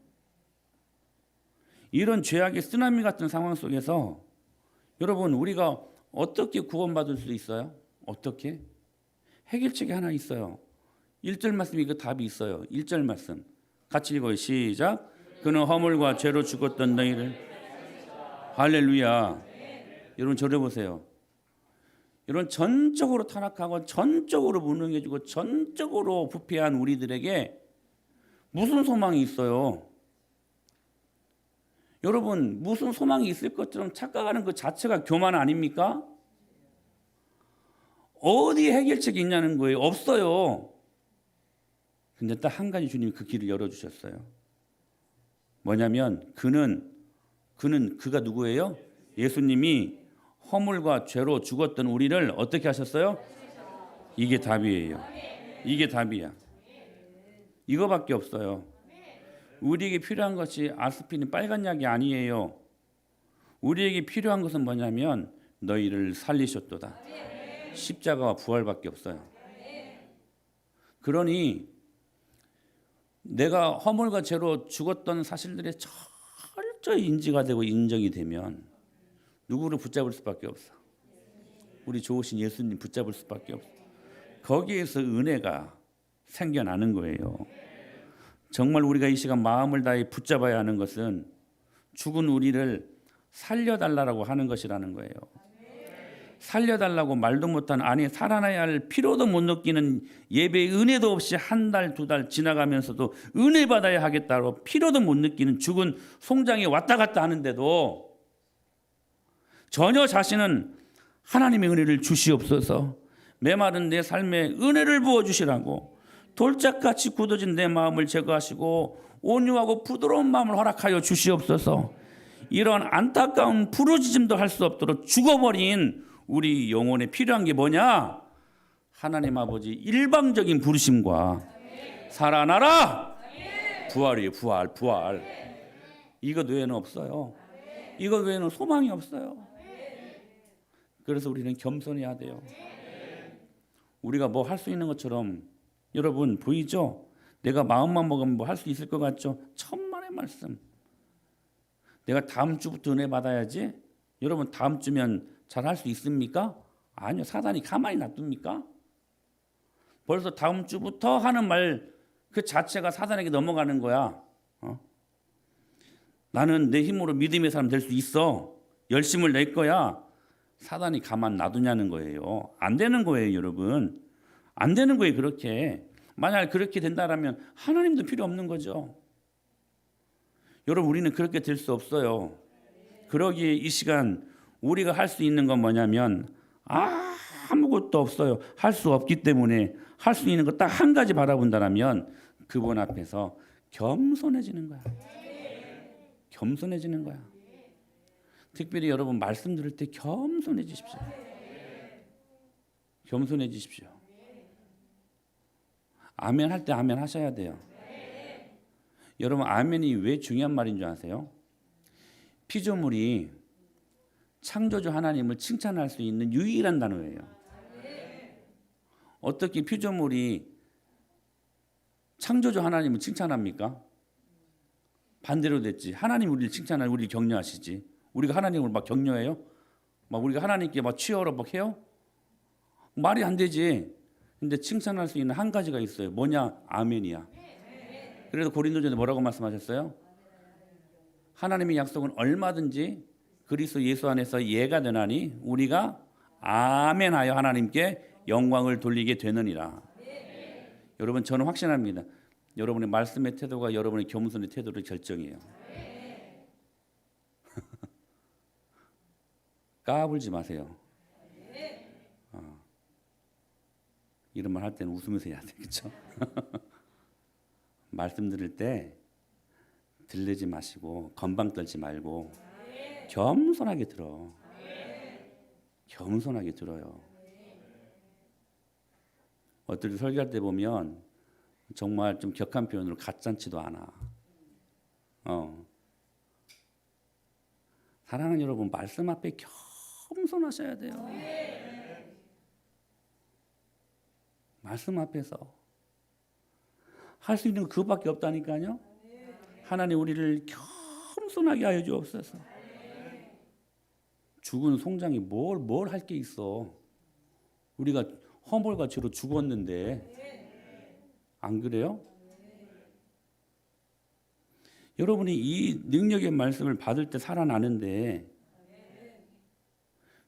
이런 죄악의 쓰나미 같은 상황 속에서 여러분 우리가 어떻게 구원받을 수 있어요? 어떻게? 해결책이 하나 있어요. 1절 말씀이 그 답이 있어요. 1절 말씀 같이 읽어요. 시작. 그는 허물과 죄로 죽었던 너희를. 할렐루야. 여러분 저를 보세요. 여러분 전적으로 타락하고 전적으로 무능해지고 전적으로 부패한 우리들에게 무슨 소망이 있어요? 여러분 무슨 소망이 있을 것처럼 착각하는 그 자체가 교만 아닙니까? 어디 해결책이 있냐는 거예요. 없어요. 근데 딱 한 가지 주님이 그 길을 열어주셨어요. 뭐냐면 그가 누구예요? 예수님이 허물과 죄로 죽었던 우리를 어떻게 하셨어요? 이게 답이에요. 이게 답이야. 이거밖에 없어요. 우리에게 필요한 것이 아스피린 빨간 약이 아니에요. 우리에게 필요한 것은 뭐냐면 너희를 살리셨도다. 십자가와 부활밖에 없어요. 그러니 내가 허물과 죄로 죽었던 사실들이 철저히 인지가 되고 인정이 되면 누구를 붙잡을 수밖에 없어. 우리 좋으신 예수님 붙잡을 수밖에 없어. 거기에서 은혜가 생겨나는 거예요. 정말 우리가 이 시간 마음을 다해 붙잡아야 하는 것은 죽은 우리를 살려달라고 하는 것이라는 거예요. 살려달라고 말도 못한, 아니 살아나야 할 피로도 못 느끼는 예배의 은혜도 없이 한 달, 두 달 지나가면서도 은혜 받아야 하겠다고 피로도 못 느끼는 죽은 송장이 왔다 갔다 하는데도 전혀 자신은 하나님의 은혜를 주시옵소서, 메마른 내 삶에 은혜를 부어주시라고, 돌짝같이 굳어진 내 마음을 제거하시고 온유하고 부드러운 마음을 허락하여 주시옵소서. 이런 안타까운 부르짖음도 할 수 없도록 죽어버린 우리 영혼에 필요한 게 뭐냐? 하나님 아버지 일방적인 부르심과 살아나라! 부활이에요. 부활. 이것 외에는 없어요. 이것 외에는 소망이 없어요. 그래서 우리는 겸손해야 돼요. 우리가 뭐 할 수 있는 것처럼, 여러분 보이죠? 내가 마음만 먹으면 뭐 할 수 있을 것 같죠? 천만의 말씀. 내가 다음 주부터 은혜 받아야지. 여러분 다음 주면 잘 할 수 있습니까? 아니요. 사단이 가만히 놔둡니까? 벌써 다음 주부터 하는 말 그 자체가 사단에게 넘어가는 거야. 나는 내 힘으로 믿음의 사람 될 수 있어. 열심을 낼 거야. 사단이 가만 놔두냐는 거예요. 안 되는 거예요, 여러분. 안 되는 거예요, 그렇게. 만약 그렇게 된다라면 하나님도 필요 없는 거죠. 여러분, 우리는 그렇게 될 수 없어요. 그러기에 이 시간 우리가 할 수 있는 건 뭐냐면 아무것도 없어요. 할 수 없기 때문에 할 수 있는 거 딱 한 가지 바라본다라면 그분 앞에서 겸손해지는 거야. 겸손해지는 거야. 특별히 여러분 말씀 들을 때 겸손해지십시오. 겸손해지십시오. 아멘 할 때 아멘 하셔야 돼요. 여러분 아멘이 왜 중요한 말인 줄 아세요? 피조물이 창조주 하나님을 칭찬할 수 있는 유일한 단어예요. 어떻게 피조물이 창조주 하나님을 칭찬합니까? 반대로 됐지. 하나님 우리를 칭찬하고 우리를 격려하시지. 우리가 하나님을 막 격려해요? 막 우리가 하나님께 막 치어러 막 해요? 말이 안 되지. 근데 칭찬할 수 있는 한 가지가 있어요. 뭐냐? 아멘이야. 그래서 고린도전에 뭐라고 말씀하셨어요? 하나님의 약속은 얼마든지 그리스도 예수 안에서 예가 되나니 우리가 아멘하여 하나님께 영광을 돌리게 되느니라. 여러분 저는 확신합니다. 여러분의 말씀의 태도가 여러분의 겸손의 태도를 결정해요. 까불지 마세요. 이런 말 할 때는 웃으면서 해야 되겠죠. 말씀 들을 때 들리지 마시고 건방 떨지 말고 겸손하게 들어. 겸손하게 들어요. 어떨 때 설교할 때 보면 정말 좀 격한 표현으로 가짠치도 않아. 사랑하는 여러분, 말씀 앞에 겸손하셔야 돼요. 말씀 앞에서 할 수 있는 건 그것밖에 없다니까요. 하나님 우리를 겸손하게 하여 주옵소서. 죽은 송장이 뭘 할 게 있어. 우리가 허물과 죄로 죽었는데 안 그래요? 여러분이 이 능력의 말씀을 받을 때 살아나는데,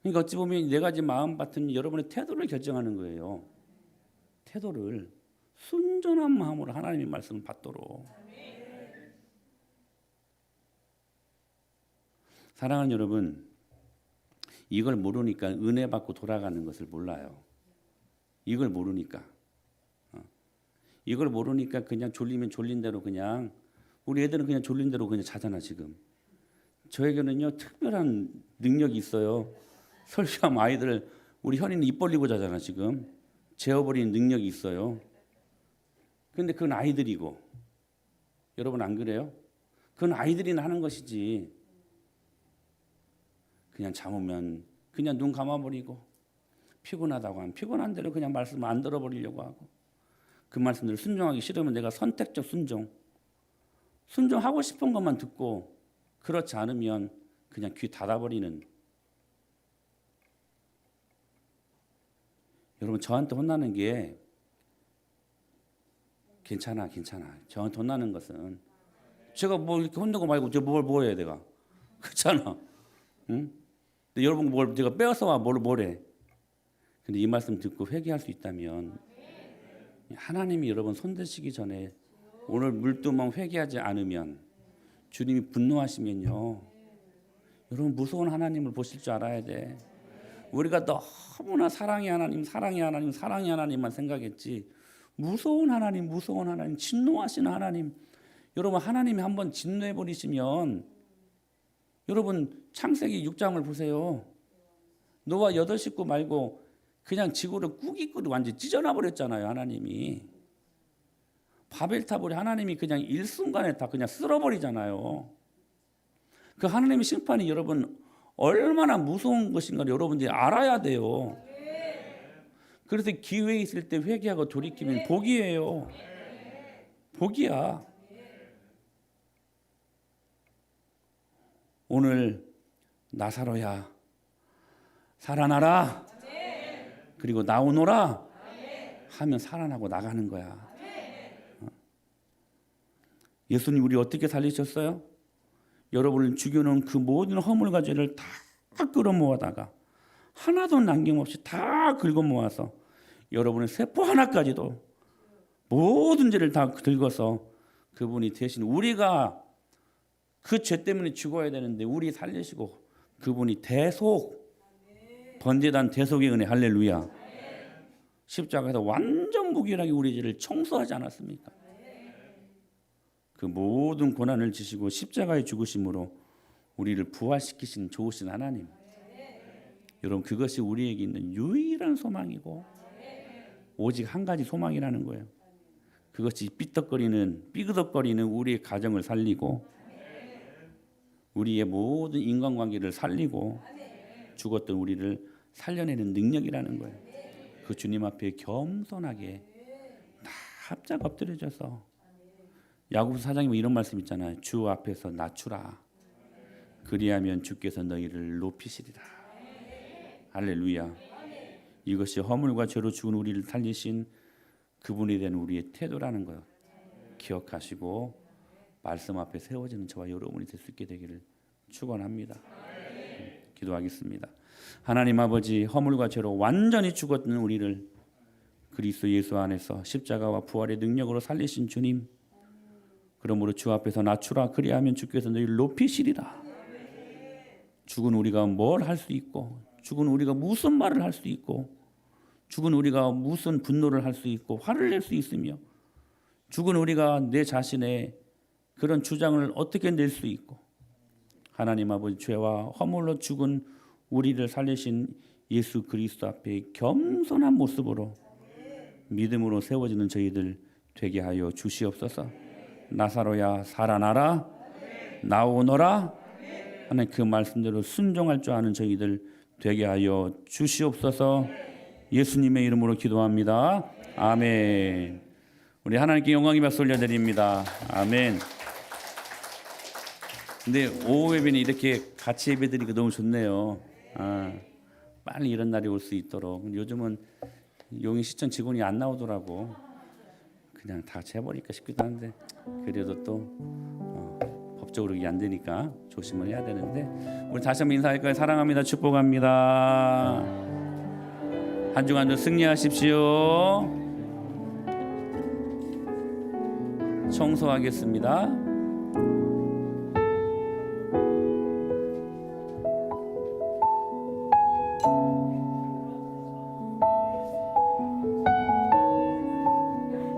그러니까 어찌 보면 네 가지 마음 같은 여러분의 태도를 결정하는 거예요. 태도를 순전한 마음으로 하나님의 말씀을 받도록. 사랑하는 여러분, 이걸 모르니까 은혜 받고 돌아가는 것을 몰라요. 이걸 모르니까. 이걸 모르니까 그냥 졸리면 졸린 대로 그냥, 우리 애들은 그냥 졸린 대로 그냥 자잖아 지금. 저에게는요 특별한 능력이 있어요. 설교하면 아이들, 우리 현이는 입 벌리고 자잖아 지금. 재워버리는 능력이 있어요. 그런데 그건 아이들이고, 여러분 안 그래요? 그건 아이들이나 하는 것이지. 그냥 잠으면 그냥 눈 감아버리고, 피곤하다고 하면 피곤한 대로 그냥 말씀을 안 들어버리려고 하고, 그 말씀들을 순종하기 싫으면 내가 선택적 순종하고 싶은 것만 듣고, 그렇지 않으면 그냥 귀 닫아버리는. 여러분 저한테 혼나는 게 괜찮아. 저한테 혼나는 것은 제가 뭐 이렇게 혼내고 말고 제가 뭘 해야 내가 그렇잖아. 응? 근데 여러분 뭘 제가 빼앗아 와 뭘 해? 근데 이 말씀 듣고 회개할 수 있다면 하나님이 여러분 손대시기 전에 오늘 물두멍 회개하지 않으면 주님이 분노하시면요. 여러분 무서운 하나님을 보실 줄 알아야 돼. 우리가 너무나 사랑의 하나님만 생각했지 무서운 하나님, 진노하시는 하나님. 여러분 하나님이 한번 진노해 버리시면 여러분 창세기 6장을 보세요. 노아 8 식구 말고 그냥 지구를 꾸깃꾸깃 완전히 찢어놔 버렸잖아요. 하나님이 바벨탑을 하나님이 그냥 일순간에 다 그냥 쓸어버리잖아요. 그 하나님의 심판이 여러분 얼마나 무서운 것인가 여러분들이 알아야 돼요. 그래서 기회 있을 때 회개하고 돌이키면 복이에요. 복이야. 오늘 나사로야 살아나라. 그리고 나오노라 하면 살아나고 나가는 거야. 예수님 우리 어떻게 살리셨어요? 여러분을 죽여놓은 그 모든 허물과 죄를 다 끌어모아다가 하나도 남김없이 다 긁어모아서 여러분의 세포 하나까지도 모든 죄를 다 긁어서 그분이 대신 우리가 그 죄 때문에 죽어야 되는데 우리 살리시고 그분이 대속 번제단 대속의 은혜 할렐루야. 십자가에서 완전 무결하게 우리 죄를 청소하지 않았습니까? 그 모든 고난을 지시고 십자가의 죽으심으로 우리를 부활시키신 좋으신 하나님. 여러분 그것이 우리에게 있는 유일한 소망이고 오직 한 가지 소망이라는 거예요. 그것이 삐그덕거리는 우리의 가정을 살리고 우리의 모든 인간관계를 살리고 죽었던 우리를 살려내는 능력이라는 거예요. 그 주님 앞에 겸손하게 다 합작 엎드려져서 야고보서 4장에 이런 말씀 있잖아요. 주 앞에서 낮추라. 그리하면 주께서 너희를 높이시리라. 할렐루야. 이것이 허물과 죄로 죽은 우리를 살리신 그분에 대한 우리의 태도라는 거예요. 기억하시고 말씀 앞에 세워지는 저와 여러분이 될 수 있게 되기를 축원합니다. 기도하겠습니다. 하나님 아버지 허물과 죄로 완전히 죽었던 우리를 그리스도 예수 안에서 십자가와 부활의 능력으로 살리신 주님, 그러므로 주 앞에서 낮추라. 그리하면 주께서 너희를 높이시리라. 죽은 우리가 뭘 할 수 있고, 죽은 우리가 무슨 말을 할 수 있고, 죽은 우리가 무슨 분노를 할 수 있고 화를 낼 수 있으며, 죽은 우리가 내 자신의 그런 주장을 어떻게 낼 수 있고, 하나님 아버지 죄와 허물로 죽은 우리를 살리신 예수 그리스도 앞에 겸손한 모습으로 믿음으로 세워지는 저희들 되게 하여 주시옵소서. 나사로야 살아나라. 나오너라. 하나님 그 말씀대로 순종할 줄 아는 저희들 되게 하여 주시옵소서. 예수님의 이름으로 기도합니다. 아멘. 우리 하나님께 영광의 박수 올려드립니다. 아멘. 근데 오후 예배는 이렇게 같이 예배드리니까 너무 좋네요. 빨리 이런 날이 올 수 있도록. 요즘은 용인시청 직원이 안 나오더라고. 그냥 다 같이 해버릴까 싶기도 한데 그래도 또 법적으로 이게 안 되니까 조심을 해야 되는데 우리 다시 한번 인사할까요? 사랑합니다. 축복합니다. 한 주간도 승리하십시오. 청소하겠습니다.